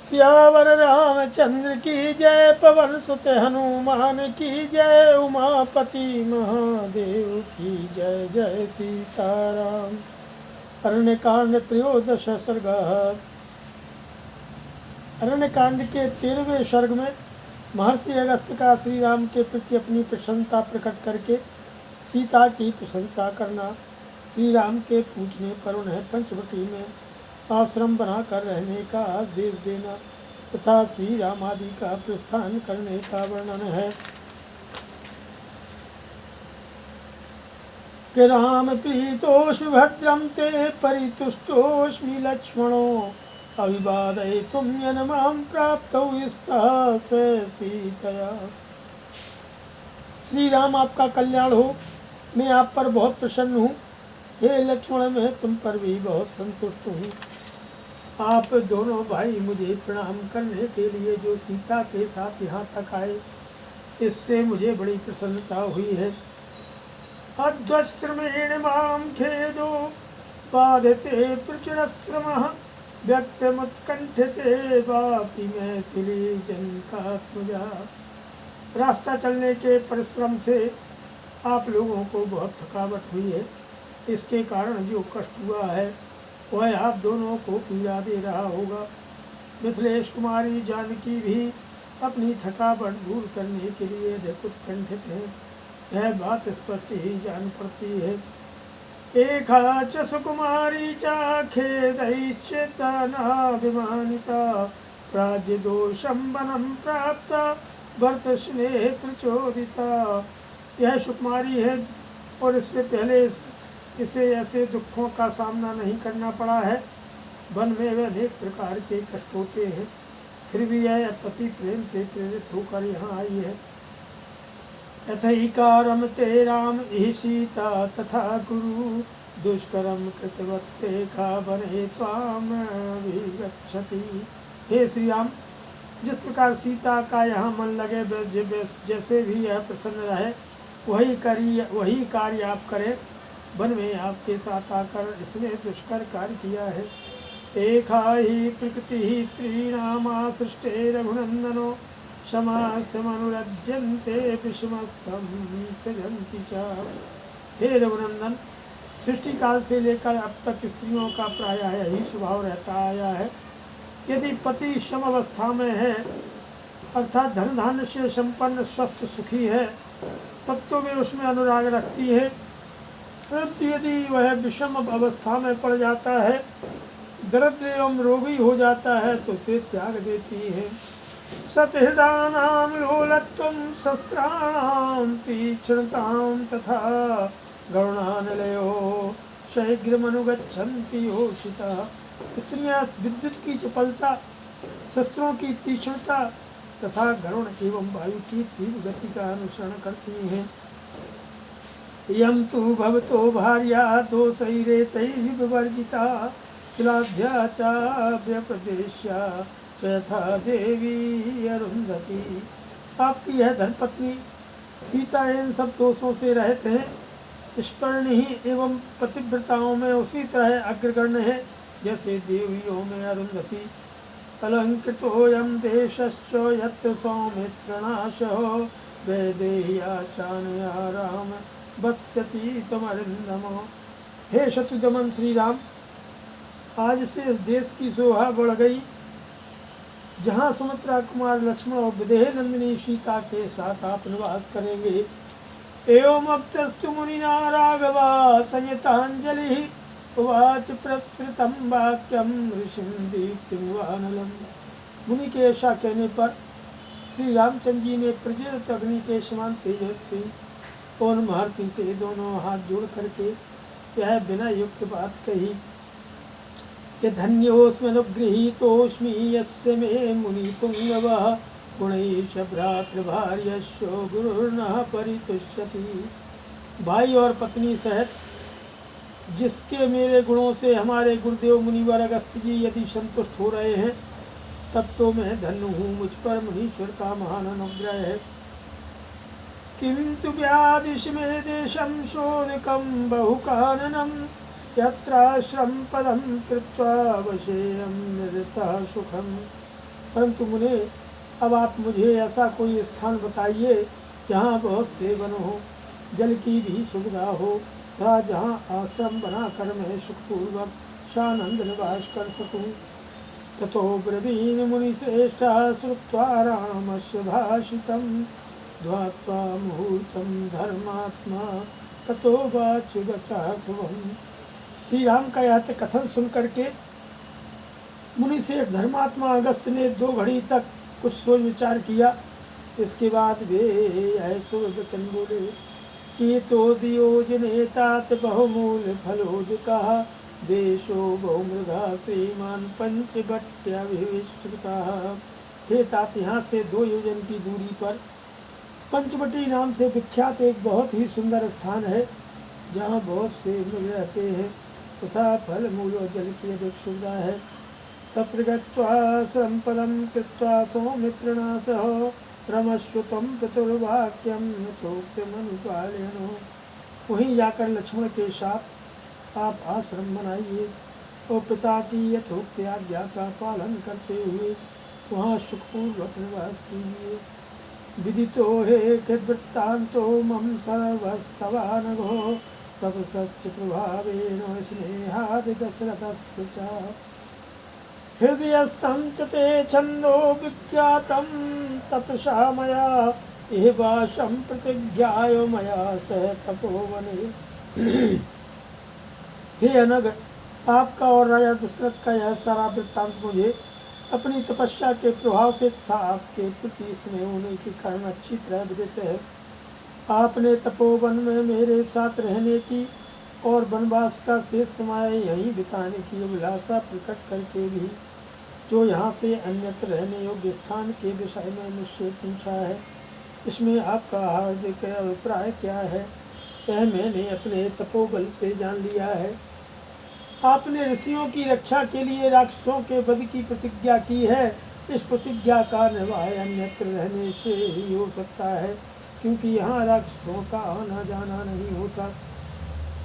सियावर रामचंद्र की जय, पवन सुत हनुमान की जय, उमापति महादेव की जय। जय सीताराम। अरण्यकांड त्रयोदश सर्ग। अरण्यकांड के 13वें सर्ग में महर्षि अगस्त्य का श्री राम के प्रति अपनी प्रसन्नता प्रकट करके सीता की प्रशंसा करना, श्री राम के पूछने पर उन्हें पंचवटी में आश्रम बनाकर रहने का आदेश देना तथा श्री राम आदि का प्रस्थान करने का वर्णन है। कि राम प्रीतोषु भद्रम ते परितुष्टोष्मि लक्ष्मणो, अभिवादयितुं यन्मां प्राप्तौ स्तः स सीतया। श्री राम आपका कल्याण हो, मैं आप पर बहुत प्रसन्न हूँ। हे लक्ष्मण, मैं तुम पर भी बहुत संतुष्ट हूँ। आप दोनों भाई मुझे प्रणाम करने के लिए जो सीता के साथ यहाँ तक आए, इससे मुझे बड़ी प्रसन्नता हुई है। अध्वस्त्रमेण मां खेदो बाधते प्रचुरश्रमः, व्यक्तमुत्कंठिते वापि मैथिली जनकात्मजा। रास्ता चलने के परिश्रम से आप लोगों को बहुत थकावट हुई है। इसके कारण जो कष्ट हुआ है वह आप दोनों को पीड़ा दे रहा होगा। मिथिलेश कुमारी जानकी भी अपनी थकावट दूर करने के लिए अधिक उत्कंठित है। यह बात स्पष्ट ही जान पड़ती है। एका च सुकुमारी च खेदैश्चित्ता नाभिमानिता, राज्यदोषं वनं प्राप्ता भरत स्नेह प्रचोदिता। यह सुकुमारी है और इससे पहले इसे ऐसे दुखों का सामना नहीं करना पड़ा है। वन में वे अनेक प्रकार के कष्ट होते हैं, फिर भी यह पति प्रेम से प्रेरित होकर यहाँ आई है। यथैकारम ते राम इह सीता तथा गुरु, दुष्करम कृतवत्ते खा बने त्वाम विगच्छति। हे श्री राम, जिस प्रकार सीता का यहाँ मन लगे, जैसे भी यह प्रसन्न रहे, वही कार्य आप करें। वन में आपके साथ आकर इसने दुष्कर कार्य किया है। एका ही प्रकृति ही स्त्रीणामा सृष्टे रघुनंदनो, समास्तमनुरज्यन्ते विषमस्तम त्यजन्ति च। हे रघुनंदन, सृष्टि काल से लेकर अब तक स्त्रियों का प्रायः यही स्वभाव रहता आया है। यदि पति सम अवस्था में है, अर्थात धन धान्य से संपन्न स्वस्थ सुखी है, तब तो वे उसमें अनुराग रखती है। परंतु यदि वह विषम अवस्था में पड़ जाता है, दरिद्र एवं रोगी हो जाता है, तो उसे त्याग देती है। सतहृदानां लोलत्वं शस्त्राणां तीक्ष्णतां तथा, गरुणानिलयो शीघ्रमनुगच्छन्ति योषिता। स्त्रियां विद्युत की चपलता, शस्त्रों की तीक्ष्णता तथा गरुण एवं वायु की तीव्र गति का अनुसरण करती हैं। यम तु भवतो भार्या दोषैरेतैः विवर्जिता, शिलाभ्या चाभ्यपदेश्या यथा देवी अरुंधति। आपकी यह धर्मपत्नी सीता इन सब दोषों से रहित है, स्पर्णी एवं पतिव्रताओं में उसी तरह अग्रगण्य है जैसे देवियों में अरुंधति। अलंकृतोऽयं देशश्च यत्र सौमित्रनाशो, वैदेह्या चानया राम बत्सती तमरिंदमो। हे शत्रुदमन श्री राम, आज से इस देश की शोभा बढ़ गई, जहाँ सुमित्रा कुमार लक्ष्मण और विदेह नंदिनी सीता के साथ आप निवास करेंगे। एवं अप्तस्तु मुनिना राघवा संयतांजलि, उवाच प्रसृतं वाक्यम ऋषिं दीप्तिमुवानलम्। मुनि के ऐसा कहने पर श्री रामचंद्र जी ने प्रज्वलित अग्नि के समान तेजस्वी और महर्षि से दोनों हाथ जोड़ करके यह विनय युक्त बात कही कि धन्योस्मि अनुगृहीतोस्मि यस्य मे मुनि पुंगवः, गुणैश्च भ्रातृभार्यश्चो गुरुर्नः परितुष्यति। भाई और पत्नी सहित जिसके मेरे गुणों से हमारे गुरुदेव मुनिवर अगस्त्य जी यदि संतुष्ट हो रहे हैं, तब तो मैं धन्य हूँ। मुझ पर मुनीश्वर का महान अनुग्रह है। किंतु व्यादिश में देशं शोधकं बहुकाननं, यत्राश्रम पदं कृत्वा वशेयं निरतः सुखं परंतु मुने अब आप मुझे ऐसा कोई स्थान बताइए जहाँ बहुत से वन हो, जल की भी सुविधा हो तथा जहाँ आश्रम बनाकर मैं सुखपूर्वक सानंद निवास कर सकूँ। ततो ब्रवीण मुनिश्रेष्ठः श्रुत्वा रामस्य भाषितं ध्वात्वा मुहूर्तं धर्मात्मा ततो वाच्यवचः शुभम्। श्री राम का यह कथन सुन करके मुनि से धर्मात्मा अगस्त ने 2 घड़ी तक कुछ सोच विचार किया। इसके बाद वे ऐसो वचन बोले कि तो दियोजने तात बहुमूल फलोदका देशो बहुमृगा श्रीमान पंचवट्याभिष्टुता। हे तात, यहाँ से 2 योजन की दूरी पर पंचवटी नाम से विख्यात एक बहुत ही सुंदर स्थान है, जहाँ बहुत से मृग रहते हैं तथा फल मूल और जल की अधिक सुविधा है। तत्र गत्वा श्रमपदं कृत्वा सौमित्रिणा सह रमस्व त्वं पितुर्वाक्यं यथोक्तमनुपालयन्। वहीं जाकर लक्ष्मण के साथ आप आश्रम बनाइए और पिता की यथोक्त आज्ञा का पालन करते हुए वहाँ सुखपूर्वक निवास कीजिए। विदितो हे कृद्वृत्तान्तो मम सर्वस्तवानघो तब सच्च प्रभावेन स्नेहादि दशरथस्य च। हृदयस्थं च ते छन्दो विख्यातं तपसा मया एवाशं प्रतिज्ञाय मया सह तपोवने। हे अनग, आपका और राजा दशरथ का यह सारा वृत्तांत मुझे अपनी तपस्या के प्रभाव से तथा आपके प्रति स्नेह होने के कारण अच्छी तरह विदित है। आपने तपोवन में मेरे साथ रहने की और वनवास का शेष समय यहीं बिताने की अभिलाषा प्रकट करके भी जो यहाँ से अन्यत्र रहने योग्य स्थान के विषय में मुझसे पूछा है, इसमें आपका हार्दिक अभिप्राय क्या है, यह मैंने अपने तपोबल से जान लिया है। आपने ऋषियों की रक्षा के लिए राक्षसों के वध की प्रतिज्ञा की है। इस प्रतिज्ञा का निर्वाह अन्यत्र रहने से ही हो सकता है, क्योंकि यहाँ राक्षसों का आना जाना नहीं होता।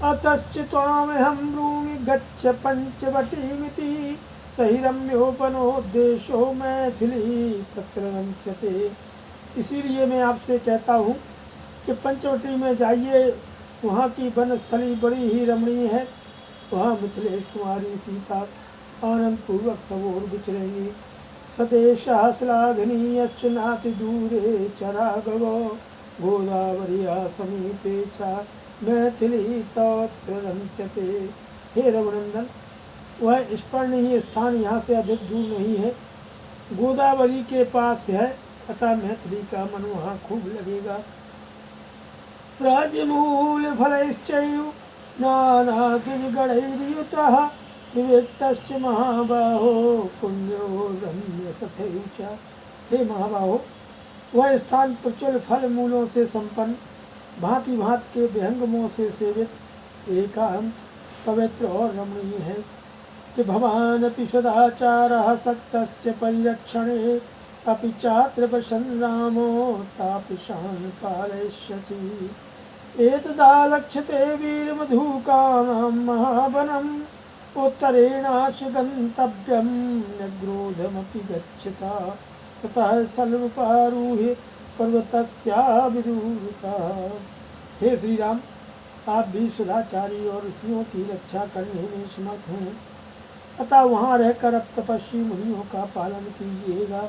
अतश्च त्वामहं ब्रूमि गच्छ पंचवटीमिति सही रम्योपनोद्देशो मैथिली तत्र रम्यते। इसीलिए मैं आपसे कहता हूँ कि पंचवटी में जाइए, वहाँ की वनस्थली बड़ी ही रमणीय है। वहाँ मिथिलेश कुमारी सीता आनंद पूर्वक सब ओर विचरेंगी। सदेशः श्लाघनीयश्च नाति दूरे चरागवो गोदावरिया समीपे च मैथिली तत्र रम्यते। हे रघुनंदन, वह स्पर्णीय स्थान यहाँ से अधिक दूर नहीं है, गोदावरी के पास है, अतः मैथिली का मन वहाँ खूब लगेगा। राजमूल फलैश्चैव नानाद्विजगणैर्युतः विविक्तश्च महाबाहो पुण्यो रम्यसथैव च। हे महाबाहो, वह स्थान प्रचुर फल मूलों से संपन्न, भांति भांति के विहंगमों से सेवित, एकांत, पवित्र और रमणीय है। कि भवानपि सदाचारः सक्तश्च परिरक्षणे अपि चात्र वसन् रामो तापसान् पालयिष्यति। एतदालक्ष्यते वीरमधुकानां महावनम् उत्तरेणाश गन्तव्यं न्यग्रोधमपि गच्छता ततः स्थलमुपारुह्य पर्वतस्याभिदूरता। हे श्री राम, आप भी सदाचारी और ऋषियों की रक्षा करने में समर्थ हैं, अतः वहाँ रहकर अब तपस्वी मुनियों का पालन कीजिएगा।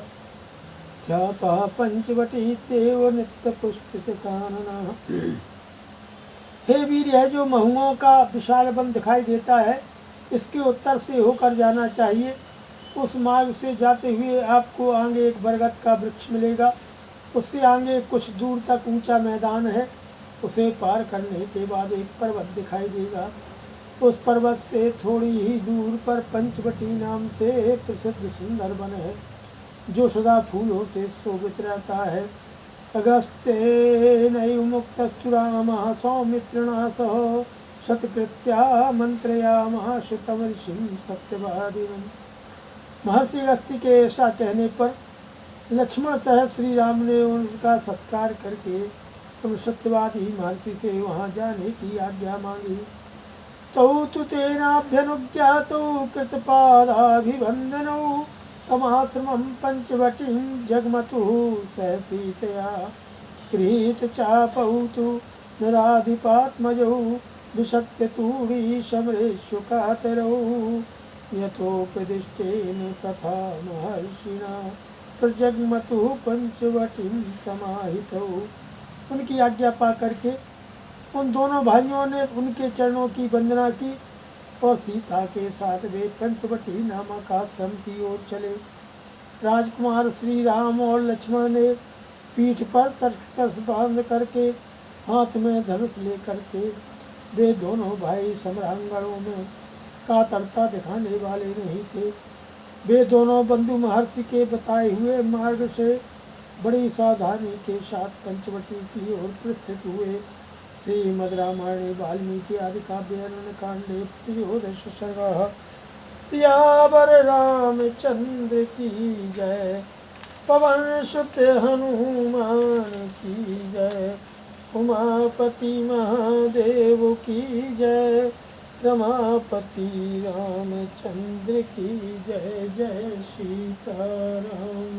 ख्याता पंचवटी तेव नित्य पुष्पित कानना। हे वीर, यह जो महुओं का विशाल वन दिखाई देता है, इसके उत्तर से होकर जाना चाहिए। उस मार्ग से जाते हुए आपको आगे एक बरगद का वृक्ष मिलेगा। उससे आगे कुछ दूर तक ऊंचा मैदान है। उसे पार करने के बाद एक पर्वत दिखाई देगा। उस पर्वत से थोड़ी ही दूर पर पंचवटी नाम से प्रसिद्ध सुंदर वन है, जो सदा फूलों से शोभित रहता है। अगस्त्येनैव मुक्तस्तु रामः सौमित्रिणा सह शतकृत्या मंत्रयामास तं ऋषिं सत्यवादिनं। महर्षि अगस्त्य के ऐसा कहने पर लक्ष्मण सह श्री राम ने उनका सत्कार करके उन सत्यवादी महर्षि से वहाँ जाने की आज्ञा मांगी। तौ तु तेनाभ्यनुज्ञातौ कृतपादाभिवन्दनौ तमाश्रमं पंचवटीं जगमतुः सहसीतया गृहीत चापौ तु नराधिपात्मजौ विशक्य तूणीशमरेशुकातरौ यथोपदिष्टेन तथा महर्षिणा प्रजग्मतुः पंचवटीं समाहितौ। उनकी आज्ञा पा करके उन दोनों भाइयों ने उनके चरणों की वंदना की और सीता के साथ वे पंचवटी नामक आश्रम की ओर चले। राजकुमार श्री राम और लक्ष्मण ने पीठ पर तर्कस बांध करके हाथ में धनुष लेकर के वे दोनों भाई सम्रांगणों में कातरता दिखाने वाले नहीं थे। वे दोनों बंधु महर्षि के बताए हुए मार्ग से बड़ी सावधानी के साथ पंचवटी की ओर प्रस्थित हुए। श्रीमद् रामायणे वाल्मीकि आदि काव्ये कांडे त्रयोदश सर्ग। सियावर रामचंद्र की जय, पवन सुत हनुमान की जय, उमापति महादेव की जय, रमापति रामचंद्र की जय। जय सीताराम।